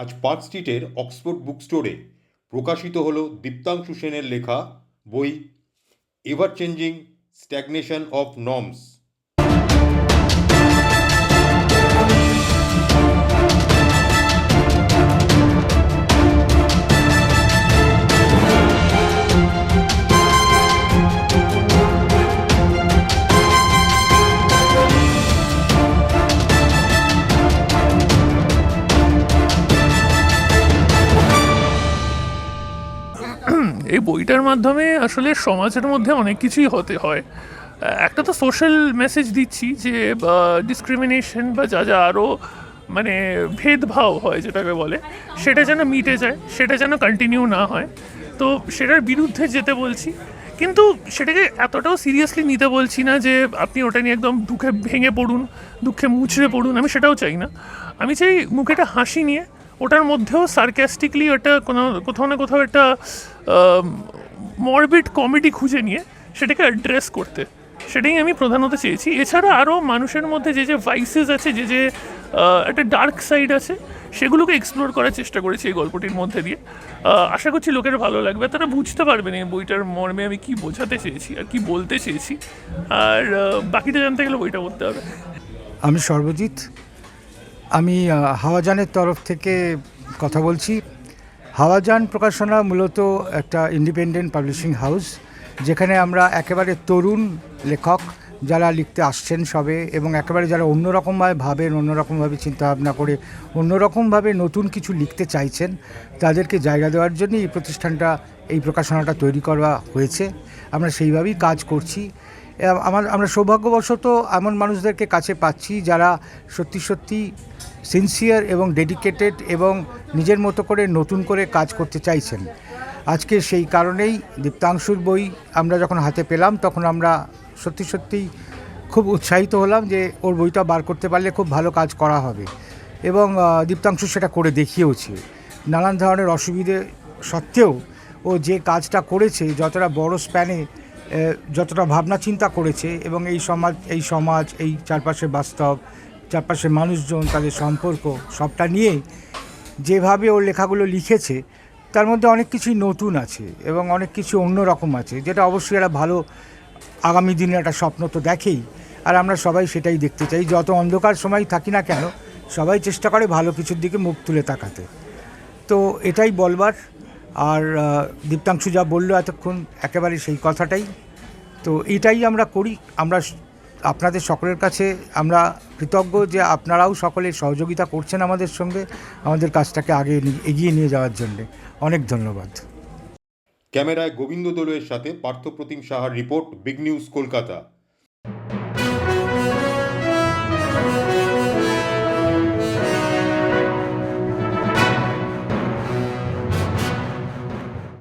আজ পার্ক স্ট্রিটের অক্সফোর্ড বুক স্টোরে প্রকাশিত হলো দীপ্তাংশু সেনের লেখা বই ever changing stagnation of norms. এই বইটার মাধ্যমে আসলে সমাজের মধ্যে অনেক কিছুই হতে হয়। একটা তো সোশ্যাল মেসেজ দিচ্ছি যে ডিসক্রিমিনেশন বা যা যা আরও মানে ভেদভাব হয় যেটাকে বলে, সেটা যেন মিটে যায়, সেটা যেন কন্টিনিউ না হয়। তো সেটার বিরুদ্ধে যেতে বলছি, কিন্তু সেটাকে এতটাও সিরিয়াসলি নিতে বলছি না যে আপনি ওটা নিয়ে একদম দুঃখে ভেঙে পড়ুন, দুঃখে মুচড়ে পড়ুন। আমি সেটাও চাই না। আমি চাই মুখে একটা হাসি নিয়ে, ওটার মধ্যেও সার্কাস্টিকলি ওটা কোথাও না কোথাও একটা মরবিড কমেডি খুঁজে নিয়ে সেটাকে অ্যাড্রেস করতে, সেটাই আমি প্রধানত চেয়েছি। এছাড়া আরও মানুষের মধ্যে যে যে ভাইসেস আছে, যে যে একটা ডার্ক সাইড আছে, সেগুলোকে এক্সপ্লোর করার চেষ্টা করেছি এই গল্পটির মধ্যে দিয়ে। আশা করছি লোকের ভালো লাগবে, তারা বুঝতে পারবেন এই বইটার মর্মে আমি কি বোঝাতে চেয়েছি আর কি বলতে চেয়েছি। আর বাকিটা জানতে গেলে বইটা পড়তে হবে। আমি সর্বজিৎ, আমি হাওয়াজানের তরফ থেকে কথা বলছি। হাওয়াজান প্রকাশনা মূলত একটা ইন্ডিপেন্ডেন্ট পাবলিশিং হাউস, যেখানে আমরা একেবারে তরুণ লেখক যারা লিখতে আসছেন সবে, এবং একেবারে যারা অন্যরকমভাবে ভাবেন, অন্যরকমভাবে চিন্তাভাবনা করে অন্যরকমভাবে নতুন কিছু লিখতে চাইছেন, তাদেরকে জায়গা দেওয়ার জন্য এই প্রতিষ্ঠানটা, এই প্রকাশনাটা তৈরি করা হয়েছে। আমরা সেইভাবেই কাজ করছি। আমরা সৌভাগ্যবশত এমন মানুষদেরকে কাছে পাচ্ছি যারা সত্যি সত্যি সিনসিয়ার এবং ডেডিকেটেড এবং নিজের মতো করে নতুন করে কাজ করতে চাইছেন। আজকে সেই কারণেই দীপ্তাংশুর বই আমরা যখন হাতে পেলাম, তখন আমরা সত্যি সত্যিই খুব উৎসাহিত হলাম যে ওর বইটা বার করতে পারলে খুব ভালো কাজ করা হবে। এবং দীপ্তাংশু সেটা করে দেখিয়েওছে। নানান ধরনের অসুবিধে সত্ত্বেও ও যে কাজটা করেছে, যতটা বড় স্প্যানে যতটা ভাবনা চিন্তা করেছে, এবং এই সমাজ এই চারপাশের বাস্তব, চারপাশের মানুষজন, তাদের সম্পর্ক সবটা নিয়ে যেভাবে ওর লেখাগুলো লিখেছে, তার মধ্যে অনেক কিছুই নতুন আছে এবং অনেক কিছু অন্যরকম আছে, যেটা অবশ্যই একটা ভালো আগামী দিনে একটা স্বপ্ন তো দেখেই। আর আমরা সবাই সেটাই দেখতে চাই। যত অন্ধকার সময় থাকি না কেন, সবাই চেষ্টা করে ভালো কিছুর দিকে মুখ তুলে তাকাতে। তো এটাই বলবার। আর দীপ্তাংশু যা বললো এতক্ষণ, একেবারে সেই কথাটাই। তো এটাই আমরা করি। আমরা আপনাদের সকলের কাছে আমরা কৃতজ্ঞ যে আপনারাও সকলে সহযোগিতা করছেন আমাদের সঙ্গে, আমাদের কাজটাকে এগিয়ে নিয়ে যাওয়ার জন্যে। অনেক ধন্যবাদ। ক্যামেরায় গোবিন্দ দোলয়ের সাথে পার্থপ্রতিম সাহার রিপোর্ট, বিগ নিউজ কলকাতা।